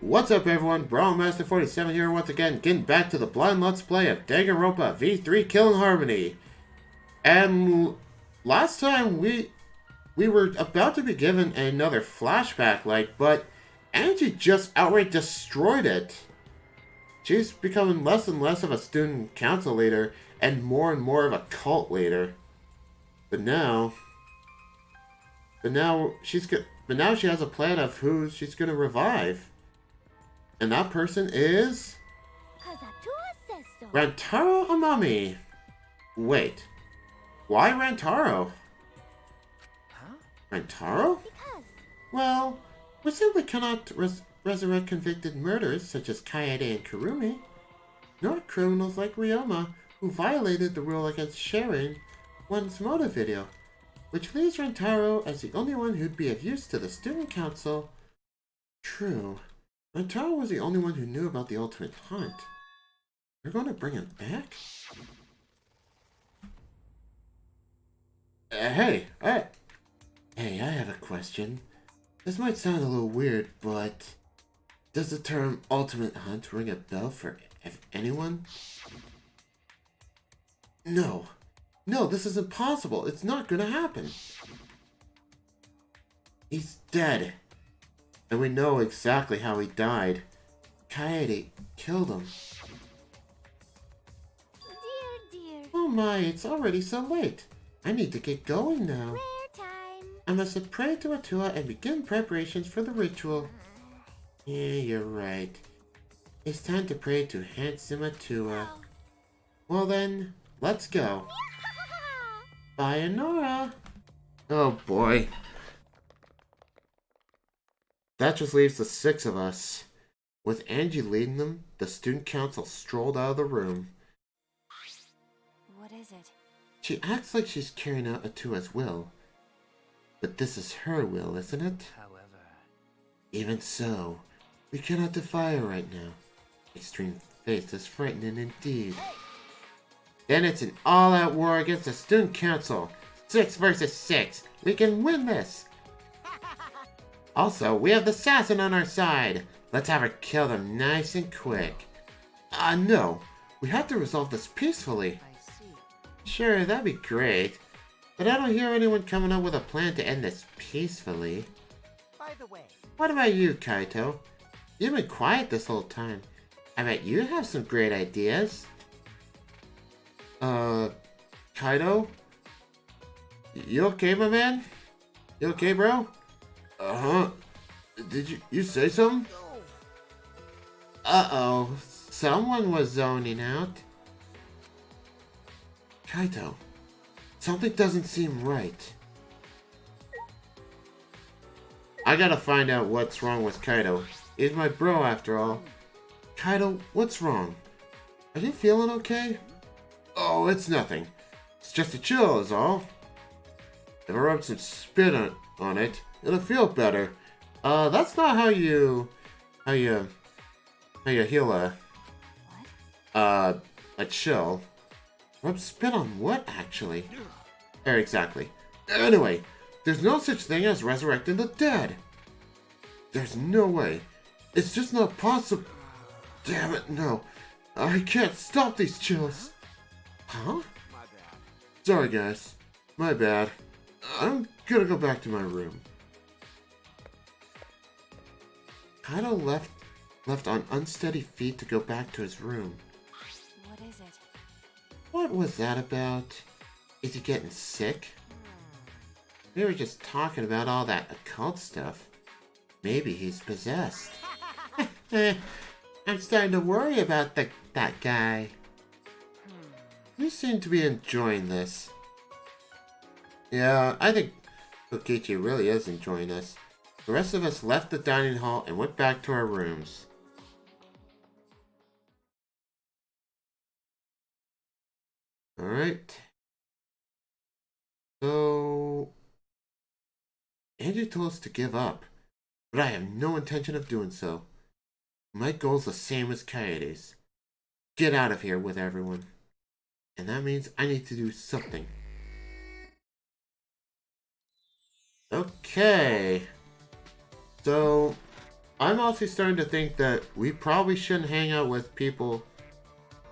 What's up everyone, Brawlmaster47 here once again, getting back to the blind let's play of Danganronpa V3 Kill in Harmony. And last time we were about to be given another flashback but Angie just outright destroyed it. She's becoming less and less of a student council leader and more of a cult leader. But now she has a plan of who she's gonna revive. And that person is Rantaro Amami. Wait, why Rantaro? Huh? Rantaro? Well, we simply cannot resurrect convicted murderers such as Kaede and Kurumi, nor criminals like Ryoma, who violated the rule against sharing one's motive video, which leaves Rantaro as the only one who'd be of use to the student council. True. Rantaro was the only one who knew about the ultimate hunt. You're going to bring him back? Hey, I have a question. This might sound a little weird, but does the term ultimate hunt ring a bell for anyone? No, this is impossible. It's not going to happen. He's dead. And we know exactly how he died. Kaede killed him. Dear. Oh my, it's already so late. I need to get going now. Prayer time. I must pray to Atua and begin preparations for the ritual. Yeah, you're right. It's time to pray to handsome Atua. Well then, let's go. Bye, Honora. Oh boy. That just leaves the 6 of us. With Angie leading them, the student council strolled out of the room. What is it? She acts like she's carrying out Atua's will. But this is her will, isn't it? However, Even so, we cannot defy her right now. Extreme faith is frightening indeed. Then it's an all-out war against the student council. 6 versus 6. We can win this. Also, we have the assassin on our side. Let's have her kill them nice and quick. No. We have to resolve this peacefully. I see. Sure, that'd be great. But I don't hear anyone coming up with a plan to end this peacefully. By the way, What about you, Kaito? You've been quiet this whole time. I bet you have some great ideas. Kaito? You okay, my man? You okay, bro? Uh-huh. Did you say something? Uh-oh. Someone was zoning out. Kaito, something doesn't seem right. I gotta find out what's wrong with Kaito. He's my bro after all. Kaito, what's wrong? Are you feeling okay? Oh, it's nothing. It's just a chill is all. If I rub some spit on it, it'll feel better. That's not how you heal a chill. Rub spit on what, actually? Exactly. Anyway, there's no such thing as resurrecting the dead. There's no way. It's just not possible. Damn it, no. I can't stop these chills. Huh? my bad. Sorry, guys. My bad. I'm gonna go back to my room. Kaito left on unsteady feet to go back to his room. What is it? What was that about? Is he getting sick? We were just talking about all that occult stuff. Maybe he's possessed. I'm starting to worry about that guy. You seem to be enjoying this. Yeah, I think Kokichi really is enjoying this. The rest of us left the dining hall and went back to our rooms. Alright. So, Angie told us to give up, but I have no intention of doing so. My goal's the same as Kaede's. Get out of here with everyone. And that means I need to do something. Okay. So, I'm also starting to think that we probably shouldn't hang out with people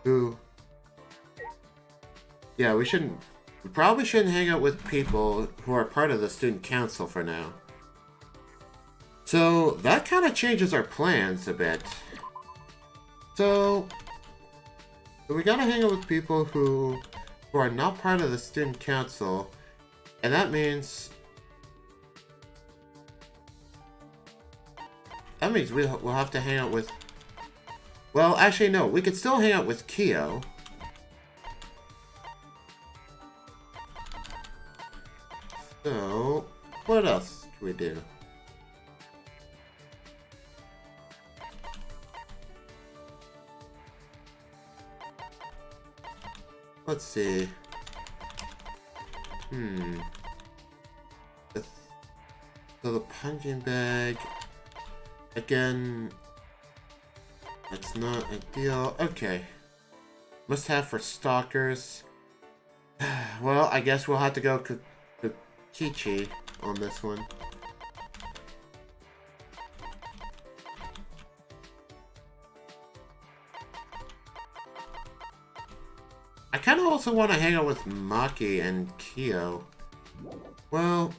who... Yeah, we probably shouldn't hang out with people who are part of the student council for now. So, that kind of changes our plans a bit. So we gotta hang out with people who are not part of the student council, and that means we'll have to hang out with... Well, actually, no. We could still hang out with Kyo. So, what else can we do? Let's see. So the punching bag... Again, that's not ideal. Okay. Must have for stalkers. Well, I guess we'll have to go Kichi on this one. I kind of also want to hang out with Maki and Kyo. Well,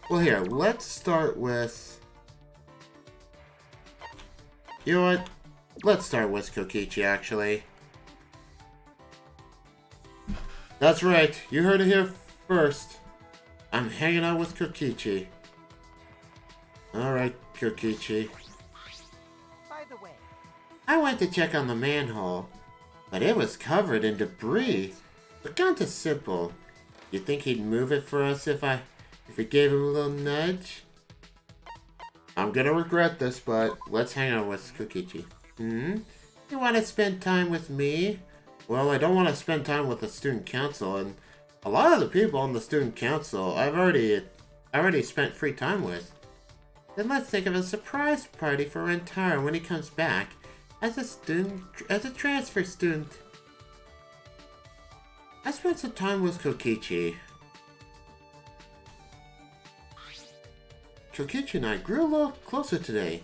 here, let's start with... You know what? Let's start with Kokichi, actually. That's right, you heard it here first. I'm hanging out with Kokichi. Alright, Kokichi. By the way, I went to check on the manhole, but it was covered in debris. But kinda simple. You think he'd move it for us if we gave him a little nudge? I'm gonna regret this, but let's hang out with Kokichi. You wanna spend time with me? Well, I don't want to spend time with the student council, and a lot of the people on the student council I've already spent free time with. Then let's think of a surprise party for Rentaro when he comes back as a transfer student. I spent some time with Kokichi. Kokichi and I grew a little closer today,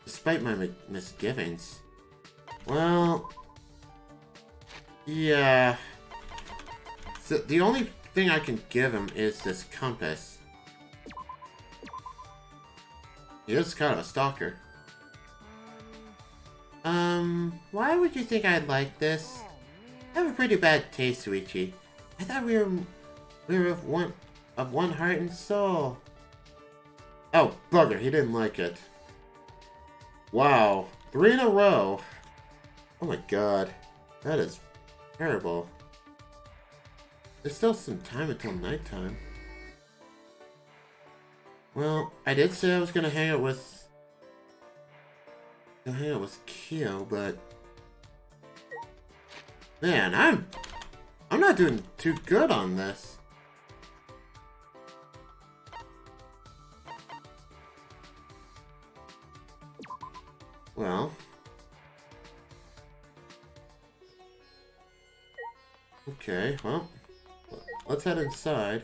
despite my misgivings. Well, yeah. So the only thing I can give him is this compass. He is kind of a stalker. Why would you think I'd like this? I have a pretty bad taste, Shuichi. I thought we were of one heart and soul. Oh, bugger, he didn't like it. Wow, 3 in a row. Oh my god, that is terrible. There's still some time until nighttime. Well, I did say I was gonna hang out with Kyo, but man, I'm not doing too good on this. Well, okay, well, let's head inside.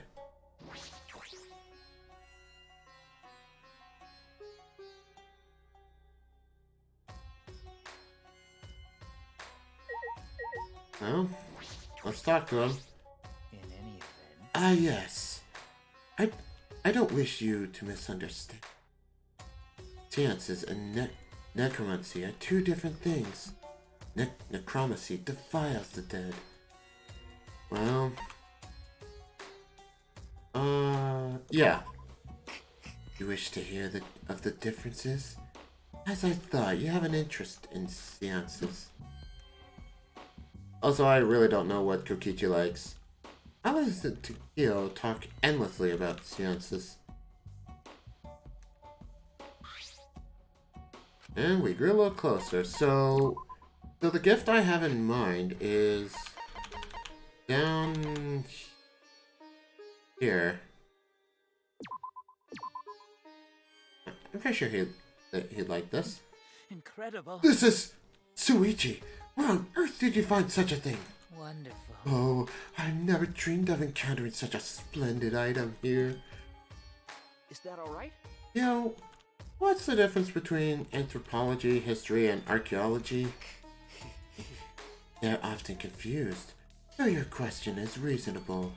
Well, let's talk to him. in any event, Ah, yes. I don't wish you to misunderstand. Seances and necromancy are two different things. Necromancy defiles the dead. Well, yeah. You wish to hear of the differences? As I thought, you have an interest in seances. Also, I really don't know what Kokichi likes. I listen to Kyo talk endlessly about seances. And we grew a little closer, so the gift I have in mind is down here. I'm pretty sure he'd like this. incredible. This is Shuichi. Where on earth did you find such a thing? Wonderful. Oh, I never dreamed of encountering such a splendid item here. Is that all right? You know, What's the difference between anthropology, history, and archaeology? They're often confused, though your question is reasonable.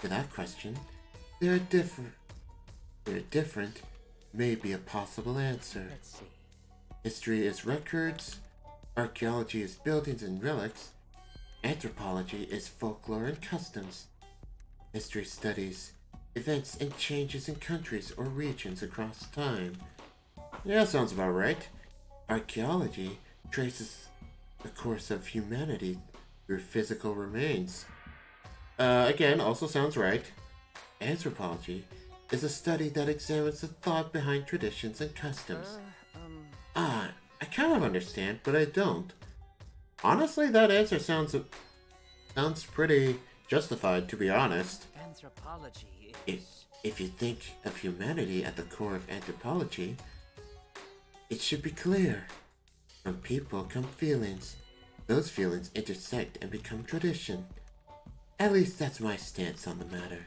To that question, they're different may be a possible answer. Let's see. History is records, archaeology is buildings and relics, anthropology is folklore and customs. History studies events and changes in countries or regions across time. Yeah, sounds about right. Archaeology traces the course of humanity through physical remains. Again, also sounds right. Anthropology is a study that examines the thought behind traditions and customs. I kind of understand, but I don't. Honestly, that answer sounds pretty justified, to be honest. Anthropology is... If you think of humanity at the core of anthropology, it should be clear. From people come feelings. Those feelings intersect and become tradition. At least that's my stance on the matter.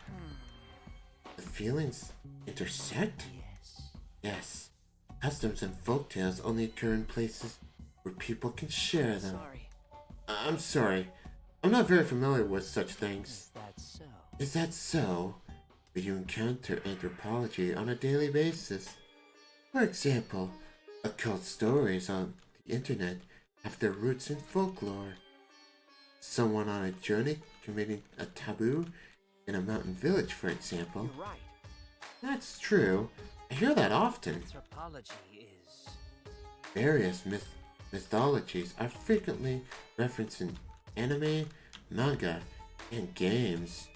The feelings intersect? Yes. Yes. Customs and folktales only occur in places where people can share them. Sorry. I'm sorry. I'm not very familiar with such things. Is that so? Is that so? But you encounter anthropology on a daily basis. For example, occult stories on the internet have their roots in folklore. Someone on a journey committing a taboo in a mountain village, for example. You're right. That's true. I hear that often. Anthropology is... Various mythologies are frequently referenced in anime, manga, and games.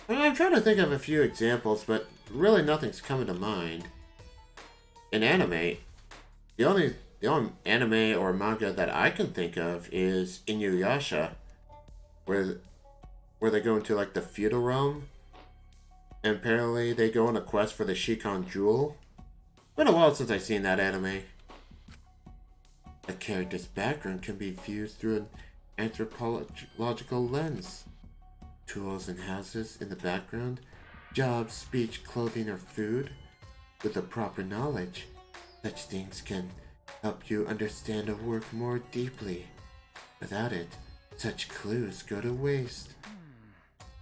I'm trying to think of a few examples, but really nothing's coming to mind. In anime, the only anime or manga that I can think of is Inuyasha, where they go into like the feudal realm, and apparently they go on a quest for the Shikon Jewel. Been a while since I've seen that anime. A character's background can be viewed through an anthropological lens. Tools and houses in the background, jobs, speech, clothing, or food. With the proper knowledge, such things can help you understand a work more deeply. Without it, such clues go to waste.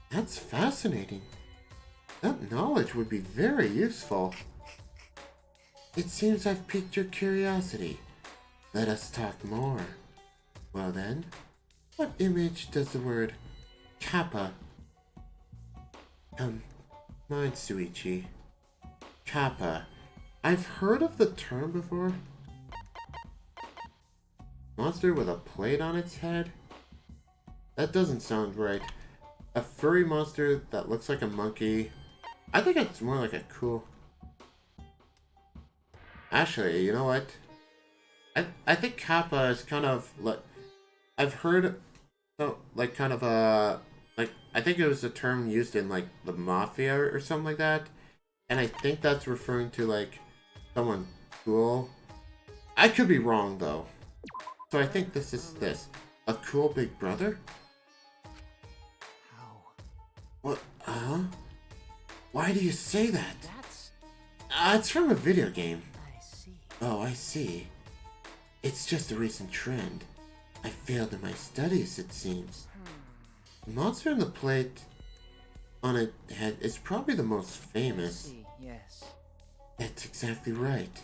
That's fascinating. That knowledge would be very useful. It seems I've piqued your curiosity. Let us talk more. Well then, what image does the word kappa come to mind, Shuichi? Kappa. I've heard of the term before. Monster with a plate on its head? That doesn't sound right. A furry monster that looks like a monkey. I think it's more like a cool... Actually, you know what? I think kappa is kind of like... I've heard... So, like, kind of a... Like, I think it was a term used in, like, the mafia or something like that. And I think that's referring to, like, someone cool. I could be wrong, though. So I think this is this. A cool big brother? How? What? Why do you say that? That's... It's from a video game. I see. Oh, I see. It's just a recent trend. I failed in my studies, it seems. The monster in the plate on its head is probably the most famous. See, yes. That's exactly right.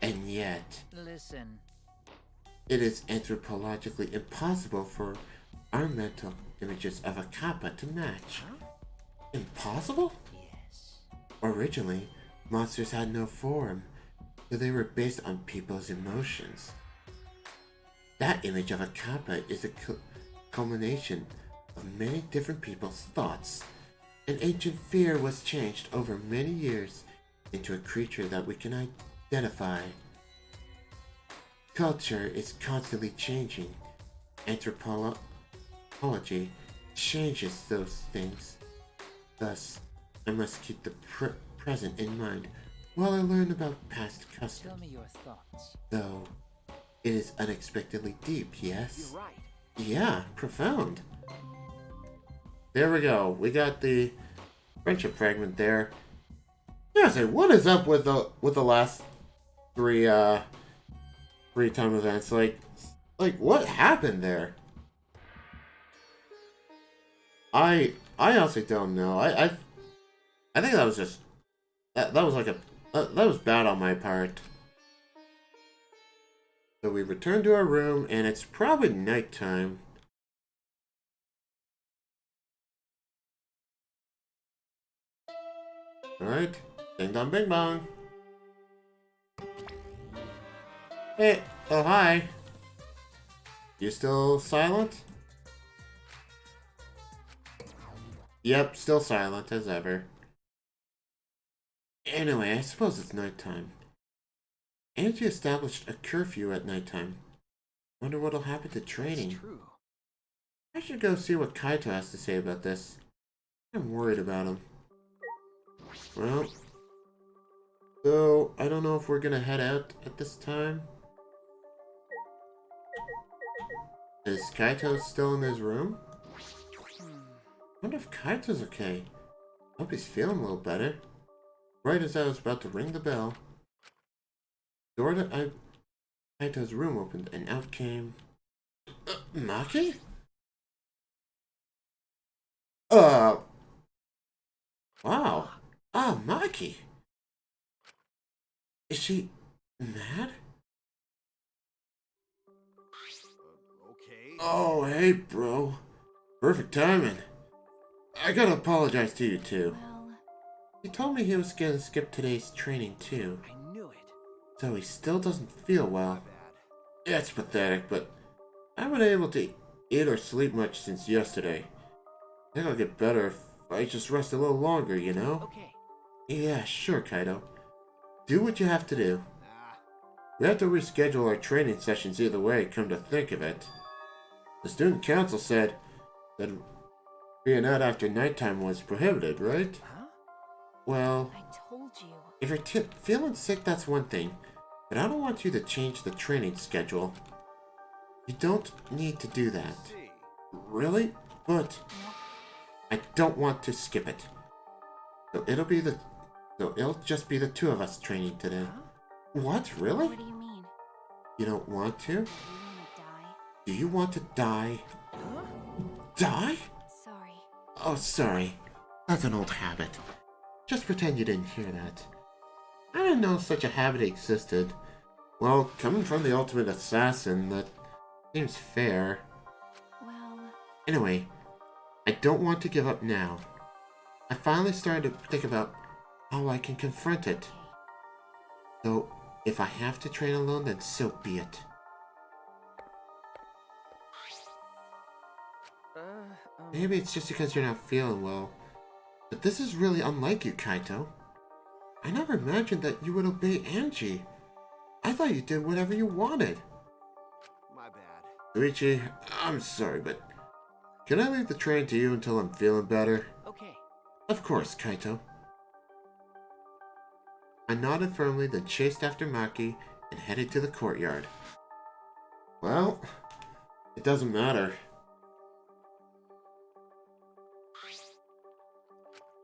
And yet, Listen. it is anthropologically impossible for our mental images of a kappa to match. Huh? Impossible? Yes. Originally, monsters had no form, so they were based on people's emotions. That image of a kappa is a culmination of many different people's thoughts. An ancient fear was changed over many years into a creature that we can identify. Culture is constantly changing. Anthropology changes those things. Thus, I must keep the present in mind while I learn about past customs. Tell me your thoughts. Though, it is unexpectedly deep, yes? You're right. Yeah, profound. There we go. We got the friendship fragment there. Seriously, what is up with the last three time events? Like what happened there? I honestly don't know. I think that was just that was like that was bad on my part. So we return to our room, and it's probably nighttime. Alright. Ding dong bing bong. Hey, oh hi. You still silent? Yep, still silent as ever. Anyway, I suppose it's nighttime. Angie established a curfew at nighttime. Wonder what'll happen to training. I should go see what Kaito has to say about this. I'm worried about him. Well, so I don't know if we're gonna head out at this time. Is Kaito still in his room? Wonder if Kaito's okay. Hope he's feeling a little better. Right as I was about to ring the bell, door to Kaito's room opened and out came Maki? Wow. Ah, Maki. Is she mad? Okay. Oh, hey, bro. Perfect timing. I gotta apologize to you, too. Well, He told me he was gonna skip today's training, too. I knew it. So he still doesn't feel My well. bad. It's pathetic, but I haven't been able to eat or sleep much since yesterday. I think I'll get better if I just rest a little longer, you know? Okay. Yeah, sure, Kaito. Do what you have to do. Ah, We have to reschedule our training sessions either way, come to think of it. The student council said that being out after nighttime was prohibited, right? huh? Well, I told you. if you're feeling sick, that's one thing. But I don't want you to change the training schedule. You don't need to do that. See. Really? But I don't want to skip it. So it'll just be the two of us training today. Huh? What? Really? What do you mean? You don't want to? Do you want to die? Do you want to die? Huh? Die? Sorry. Oh, sorry. That's an old habit. Just pretend you didn't hear that. I didn't know such a habit existed. Well, coming from the ultimate assassin, that seems fair. Well, Anyway, I don't want to give up now. I finally started to think about how I can confront it. okay. So, if I have to train alone, then so be it. Maybe it's just because you're not feeling well. But this is really unlike you, Kaito. I never imagined that you would obey Angie. I thought you did whatever you wanted. My bad. Shuichi, I'm sorry, but can I leave the train to you until I'm feeling better? Okay. Of course, Kaito. I nodded firmly, then chased after Maki and headed to the courtyard. Well, it doesn't matter.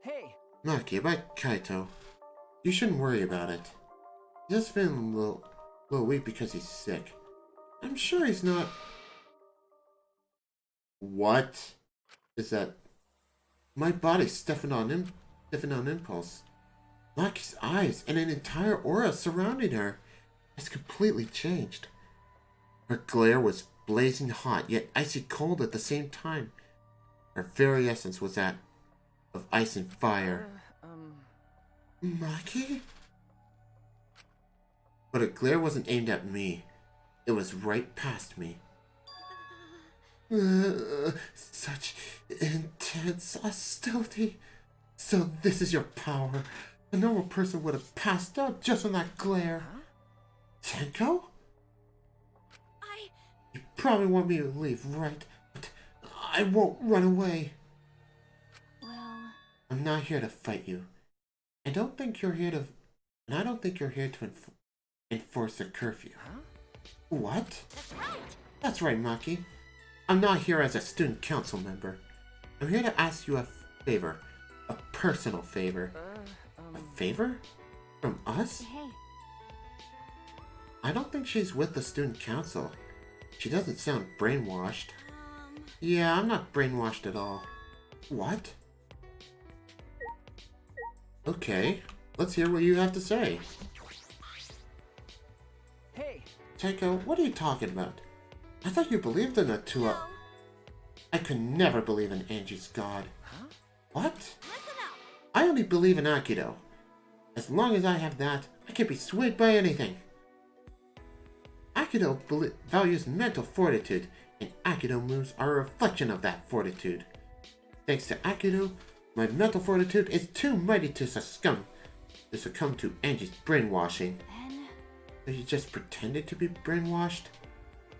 Hey. Maki, about Kaito, you shouldn't worry about it. He's just feeling a little weak because he's sick. I'm sure he's not... What is that? My body's stiffened on impulse. Maki's eyes and an entire aura surrounding her has completely changed. Her glare was blazing hot, yet icy cold at the same time. Her very essence was that of ice and fire. Maki? But her glare wasn't aimed at me. It was right past me. Such intense hostility. So this is your power. A normal person would have passed out just from that glare. Huh? Tenko? You probably want me to leave, right? But I won't run away. Well, I'm not here to fight you. I don't think you're here to enforce a curfew. Huh? What? that's right. That's right, Maki. I'm not here as a student council member. I'm here to ask you a favor. A personal favor. A favor? From us? Hey. I don't think she's with the student council. She doesn't sound brainwashed. Yeah, I'm not brainwashed at all. What? Okay, let's hear what you have to say. Hey. Tenko, what are you talking about? I thought you believed in Atua. I could never believe in Angie's god. Huh? What? Listen up. I only believe in Akido. As long as I have that, I can be swayed by anything. Akido values mental fortitude, and Akido moves are a reflection of that fortitude. Thanks to Akido, my mental fortitude is too mighty to succumb to Angie's brainwashing. Then... So you just pretended to be brainwashed?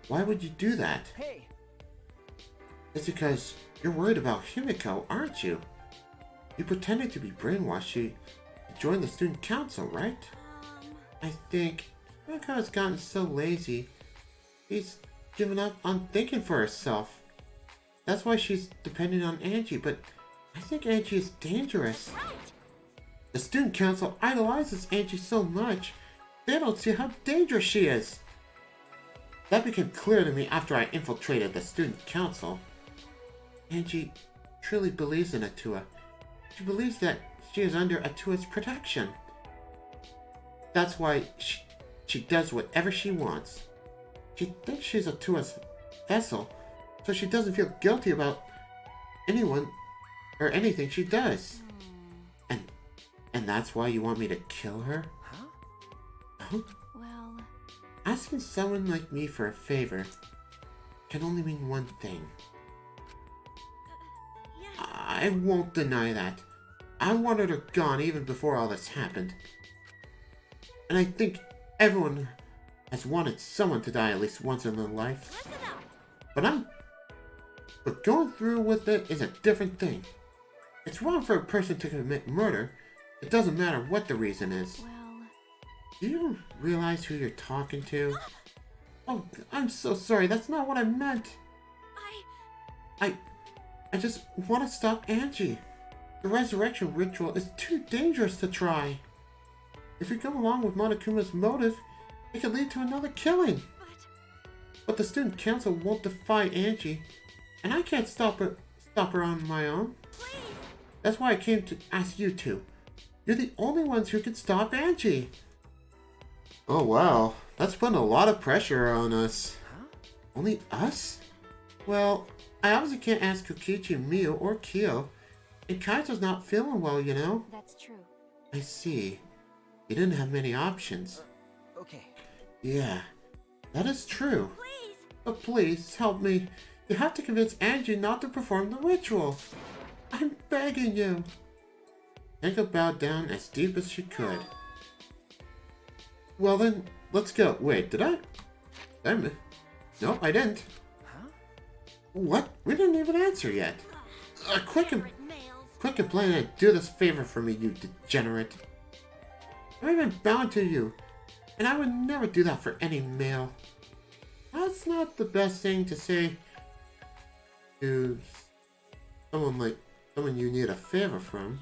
Why would you do that? Hey. It's because you're worried about Himiko, aren't you? You pretended to be brainwashed to join the student council, right? I think Himiko has gotten so lazy, she's given up on thinking for herself. That's why she's dependent on Angie, but I think Angie is dangerous. The student council idolizes Angie so much, they don't see how dangerous she is. That became clear to me after I infiltrated the student council. Angie truly believes in Atua. She believes that she is under Atua's protection. That's why she does whatever she wants. She thinks she's Atua's vessel, so she doesn't feel guilty about anyone or anything she does. And that's why you want me to kill her? Huh? No? Well... Asking someone like me for a favor can only mean one thing. Yes. I won't deny that. I wanted her gone even before all this happened. And I think everyone has wanted someone to die at least once in their life. Listen up. But going through with it is a different thing. It's wrong for a person to commit murder. It doesn't matter what the reason is. Well... Do you realize who you're talking to? Oh, I'm so sorry. That's not what I meant. I just want to stop Angie. The resurrection ritual is too dangerous to try. If we go along with Monokuma's motive, it could lead to another killing. But the student council won't defy Angie, and I can't stop her on my own. Please. That's why I came to ask you two. You're the only ones who can stop Angie. Oh wow, that's putting a lot of pressure on us. Huh? Only us? Well, I obviously can't ask Kokichi, Mio, or Kyo. And Kaito's not feeling well, you know? That's true. I see. You didn't have many options. Okay. Yeah, that is true. Please. But please, help me. You have to convince Angie not to perform the ritual. I'm begging you. Tenko bowed down as deep as she could. Well then, let's go. Wait, did I? No, I didn't. Huh? What? We didn't even answer yet. Quick complain and do this favor for me, you degenerate. I'm even bound to you, and I would never do that for any male. That's not the best thing to say to someone you need a favor from.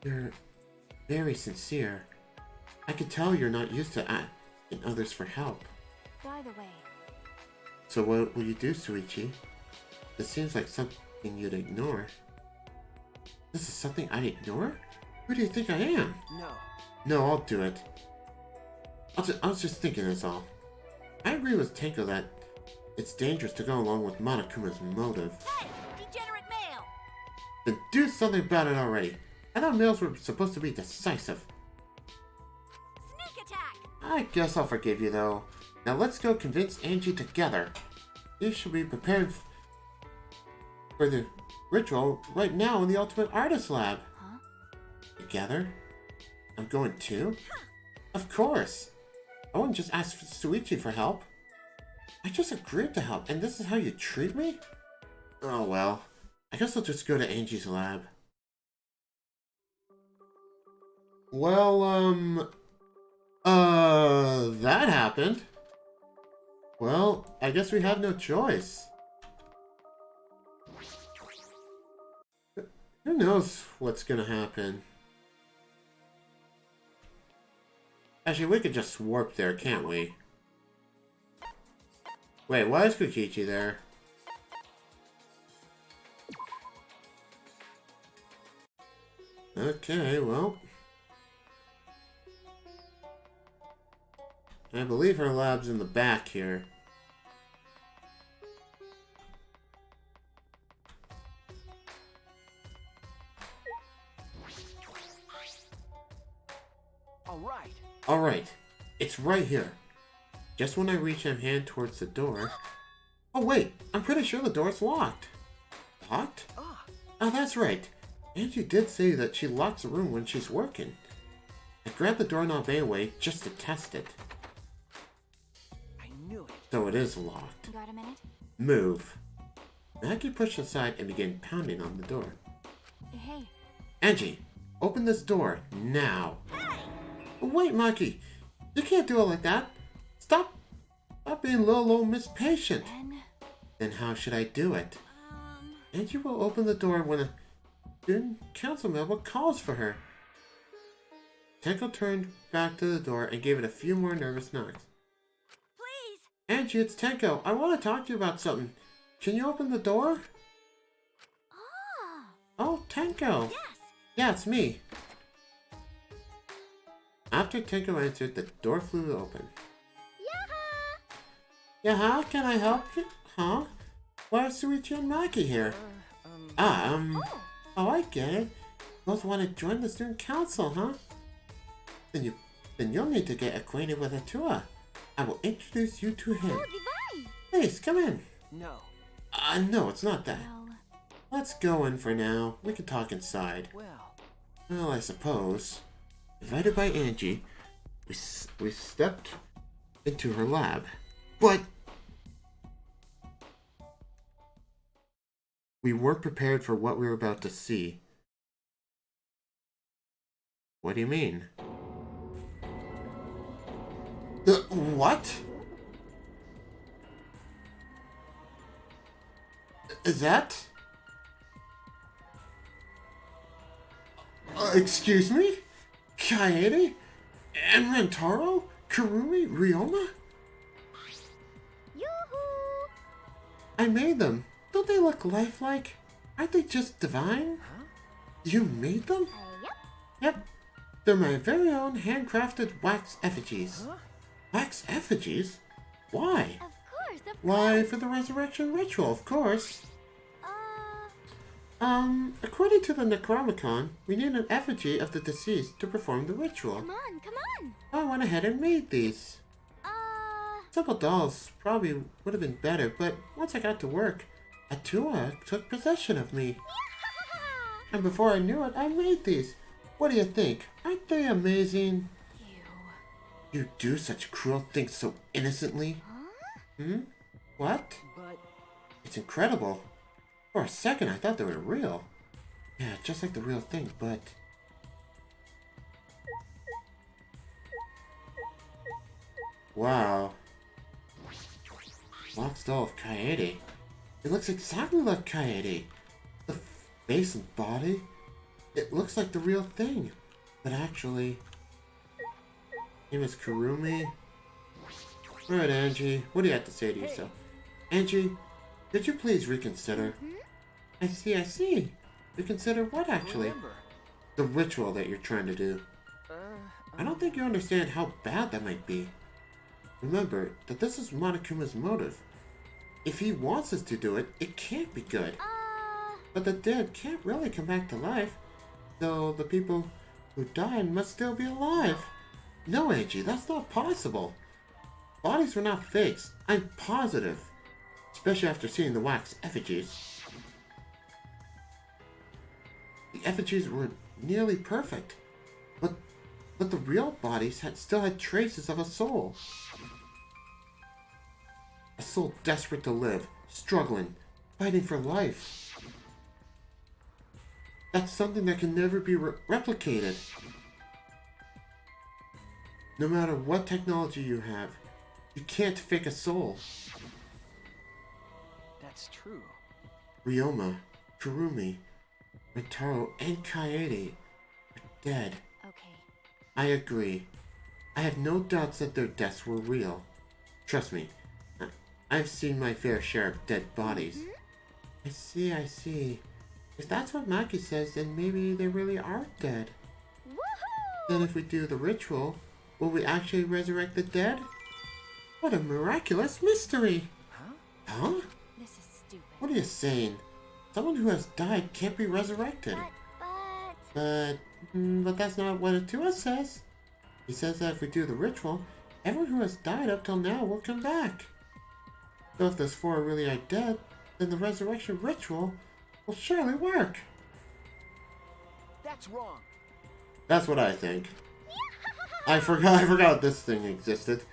You're very sincere. I could tell you're not used to asking others for help. By the way... So what will you do, Shuichi? This seems like something you'd ignore. This is something I'd ignore? Who do you think I am? No. No, I'll do it. I was just thinking this all. I agree with Tenko that it's dangerous to go along with Monokuma's motive. Hey! Degenerate male! Then do something about it already. I thought males were supposed to be decisive. Sneak attack! I guess I'll forgive you, though. Now let's go convince Angie together. You should be prepared for the ritual right now in the Ultimate Artist Lab. Huh? Together? I'm going too? Of course! I wouldn't just ask Shuichi for help. I just agreed to help, and this is how you treat me? Oh well. I guess I'll just go to Angie's lab. Well, that happened. Well, I guess we have no choice. Who knows what's gonna happen? Actually, we could just warp there, can't we? Wait, why is Shuichi there? Okay, well. I believe her lab's in the back here. Alright, it's right here. Just when I reach my hand towards the door... Oh wait, I'm pretty sure the door's locked. Locked? Oh, that's right. Angie did say that she locks the room when she's working. I grabbed the doorknob anyway, just to test it. I knew it. So it is locked. Got a minute? Move. Maggie pushed aside and began pounding on the door. Hey. Angie, open this door, now. Hey! Wait, Maggie. You can't do it like that. Stop being little old Miss Patient. Then how should I do it? Angie will open the door when a student council member calls for her. Tenko turned back to the door and gave it a few more nervous knocks. Please! Angie, it's Tenko. I want to talk to you about something. Can you open the door? Oh, Tenko. Yes! Yeah, it's me. After Tenko answered, the door flew open. Yeah, can I help you? Huh? Why are Shuichi and Maki here? Oh, I get it. Both want to join the student council, huh? Then you'll need to get acquainted with Atua. I will introduce you to him. Oh, divine! Please, come in. No. No, it's not that. Well, Let's go in for now. We can talk inside. Well, I suppose. Invited by Angie, we stepped into her lab. But we weren't prepared for what we were about to see. What do you mean? What? Is that? Excuse me? Kaede? And Rentaro? Kurumi? Ryoma? yoo-hoo! I made them. Don't they look lifelike? Aren't they just divine? Huh? You made them? Yep. Yep. They're my very own handcrafted wax effigies. Huh? Wax effigies? Why? Of course, of Why, course. for the resurrection ritual, of course. Uh, According to the Necronomicon, we need an effigy of the deceased to perform the ritual. come on, come on. I went ahead and made these. Uh, Simple dolls probably would have been better, but once I got to work, Atua took possession of me. And before I knew it, I made these. What do you think? Aren't they amazing? You do such cruel things so innocently. Huh? What? But It's incredible. For a second, I thought they were real. Yeah, just like the real thing, but... Wow. Wax doll of Kaede. It looks exactly like Kaede. The face and body. It looks like the real thing. But actually... Name is Kurumi. Alright, Angie. What do you have to say to yourself? Angie, could you please reconsider? I see. Reconsider what, actually? remember. The ritual that you're trying to do. I don't think you understand how bad that might be. Remember that this is Monokuma's motive. If he wants us to do it, it can't be good. But the dead can't really come back to life, though the people who died must still be alive. No, Angie, that's not possible. Bodies were not fakes. I'm positive. Especially after seeing the wax effigies. The effigies were nearly perfect, but the real bodies still had traces of a soul. A soul desperate to live, struggling, fighting for life. That's something that can never be replicated. No matter what technology you have, you can't fake a soul. That's true. Ryoma, Kurumi, Rentaro, and Kaede are dead. okay. I agree. I have no doubts that their deaths were real. Trust me, I've seen my fair share of dead bodies. I see, I see. If that's what Maki says, then maybe they really are dead. Woohoo! Then if we do the ritual, will we actually resurrect the dead? What a miraculous mystery! Huh? This is stupid. What are you saying? Someone who has died can't be resurrected. But that's not what Atua says. He says that if we do the ritual, everyone who has died up till now will come back. So if those four really are dead, then the resurrection ritual will surely work. That's wrong. That's what I think. I forgot this thing existed.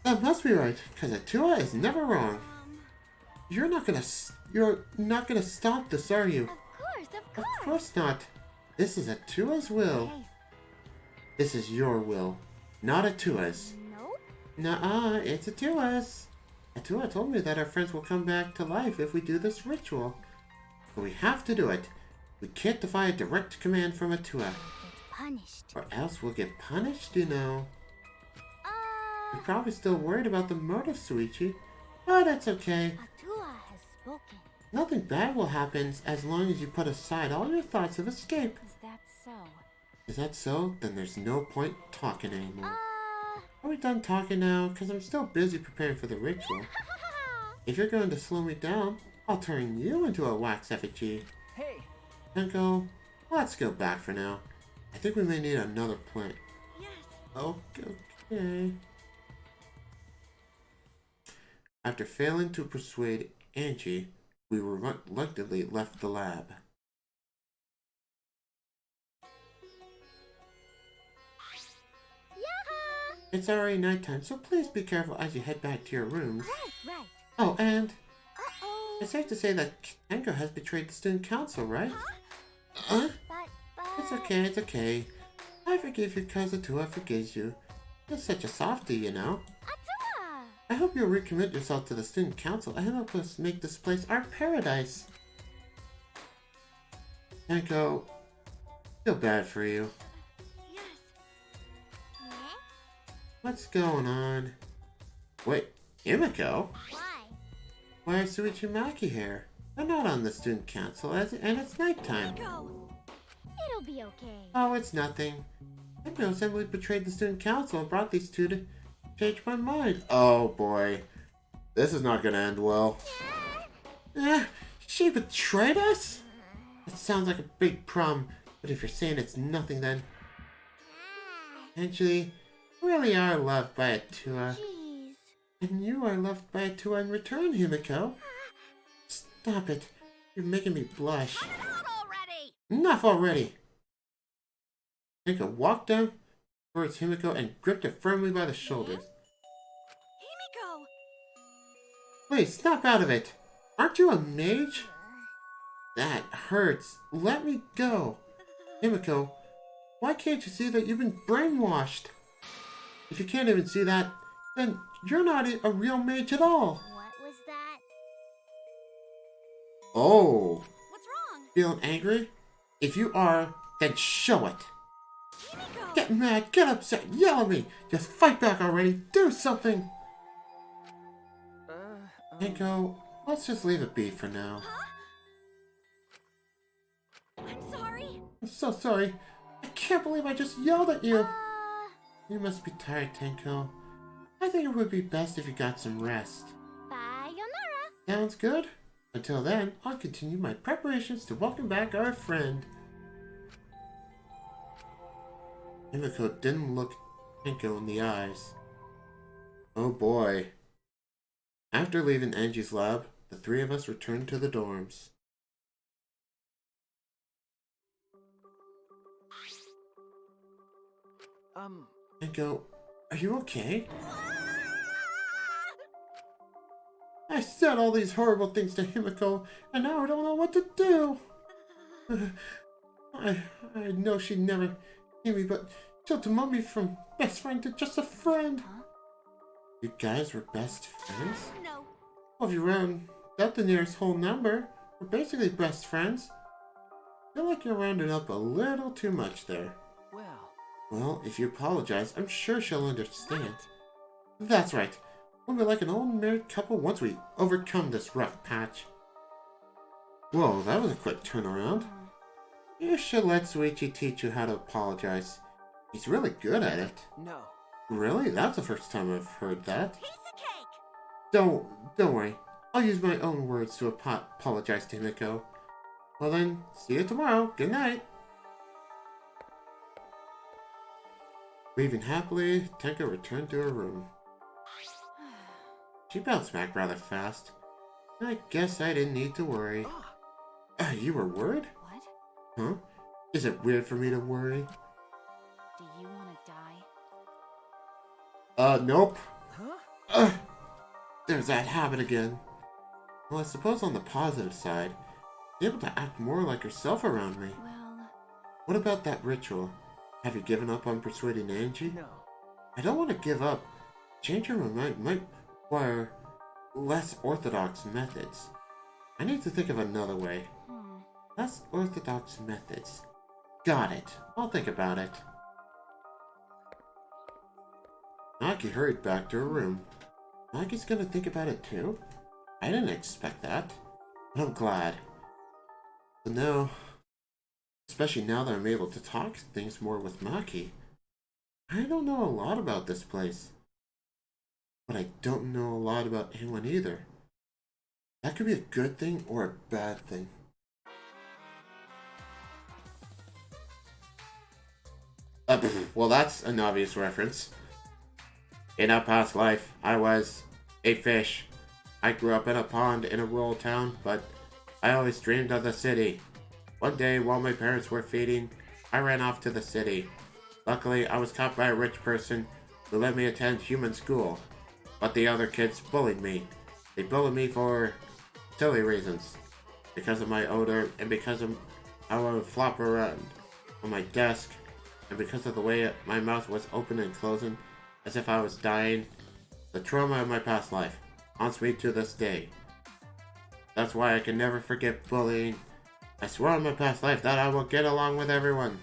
That must be right, because Atua is never wrong. You're not gonna stop this, are you? Of Of course not. This is Atua's will. Okay. This is your will, not Atua's. Nope. Nuh-uh, it's Atua's. Atua told me that our friends will come back to life if we do this ritual. But we have to do it. We can't defy a direct command from Atua. Get punished. Or else we'll get punished, you know. Uh, You're probably still worried about the motive, Shuichi. But that's okay. Atua has spoken. Nothing bad will happen as long as you put aside all your thoughts of escape. Is that so? Is that so? Then there's no point talking anymore. Are we done talking now? Because I'm still busy preparing for the ritual. If you're going to slow me down, I'll turn you into a wax effigy. Hey. Tenko, let's go back for now. I think we may need another plant. Yes. Okay. After failing to persuade Angie, we reluctantly left the lab. Yaha! It's already nighttime, so please be careful as you head back to your rooms. Right. Oh, and Uh-oh. it's safe to say that Tenko has betrayed the student council, right? But... It's okay. I forgive you because Atua forgives you. You're such a softie, you know. Atua! I hope you'll recommit yourself to the student council and help us make this place our paradise. Tenko, feel bad for you. Yes. What's going on? Wait, Himiko? Why? Why is Shuichi Maki here? They're not on the student council, and it's nighttime. Go. It'll be okay. Oh, it's nothing. Tenko simply betrayed the student council and brought these two to change my mind. Oh boy. This is not gonna end well. She betrayed us? It sounds like a big problem, but if you're saying it's nothing then... Actually, we really are loved by Atua. Jeez. And you are loved by Atua in return, Himiko. Stop it. You're making me blush. Not already! Enough already! Tenko walked down towards Himiko and gripped her firmly by the shoulders. Himiko! Please, snap out of it! Aren't you a mage? That hurts. Let me go. Himiko, why can't you see that you've been brainwashed? If you can't even see that, then you're not a real mage at all. What was that? Oh. What's wrong? Feeling angry? If you are, then show it. Himiko! Get mad, get upset, yell at me. Just fight back already. Do something. Tenko, let's just leave it be for now. Huh? I'm sorry. I'm so sorry. I can't believe I just yelled at you. You must be tired, Tenko. I think it would be best if you got some rest. Sayonara. Sounds good. Until then, I'll continue my preparations to welcome back our friend. Himiko didn't look Tenko in the eyes. Oh boy. After leaving Angie's lab, the three of us returned to the dorms. Tenko, are you okay? I said all these horrible things to Himiko, and now I don't know what to do. I know she'd never hear me, but she'll demote me from best friend to just a friend. Huh? You guys were best friends? No. Well, if you round up the nearest whole number, we're basically best friends. I feel like you're rounding up a little too much there. Well. Well, if you apologize, I'm sure she'll understand. That's right. We'll be like an old married couple once we overcome this rough patch. Whoa, that was a quick turnaround. You should let Shuichi teach you how to apologize. He's really good at it. No. Really? That's the first time I've heard that. Piece of cake. Don't worry. I'll use my own words to apologize to Himiko. Well then, see you tomorrow. Good night. Leaving happily, Tenko returned to her room. She bounced back rather fast. I guess I didn't need to worry. You were worried? What? Huh? Is it weird for me to worry? Do you want to die? Nope. Huh? There's that habit again. Well, I suppose on the positive side, be able to act more like yourself around me. Well... What about that ritual? Have you given up on persuading Angie? No. I don't want to give up. Changing my mind might require less orthodox methods. I need to think of another way. Less orthodox methods. Got it. I'll think about it. Naki hurried back to her room. Naki's gonna think about it too? I didn't expect that. But I'm glad. But now, especially now that I'm able to talk things more with Maki, I don't know a lot about this place. But I don't know a lot about anyone either. That could be a good thing or a bad thing. Well, that's an obvious reference. In a past life, I was a fish. I grew up in a pond in a rural town, but I always dreamed of the city. One day, while my parents were feeding, I ran off to the city. Luckily, I was caught by a rich person who let me attend human school. But the other kids bullied me. They bullied me for silly reasons. Because of my odor, and because of how I would flop around on my desk, and because of the way my mouth was open and closing, as if I was dying. The trauma of my past life haunts me to this day. That's why I can never forget bullying. I swear on my past life that I will get along with everyone.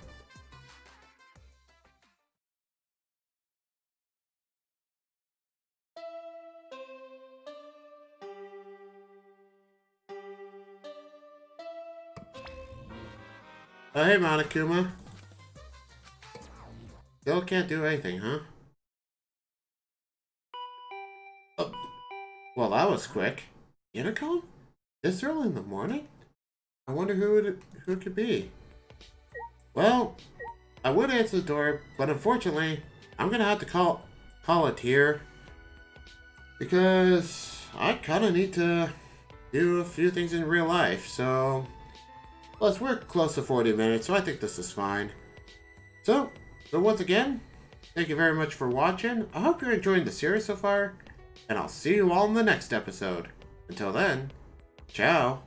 Oh, hey, Monokuma. Still can't do anything, huh? Oh, well, that was quick. Unicom? This early in the morning? I wonder who it could be. Well, I would answer the door, but unfortunately, I'm gonna have to call it here. Because I kinda need to do a few things in real life, so... Plus, we're close to 40 minutes, so I think this is fine. So once again, thank you very much for watching. I hope you're enjoying the series so far, and I'll see you all in the next episode. Until then, ciao!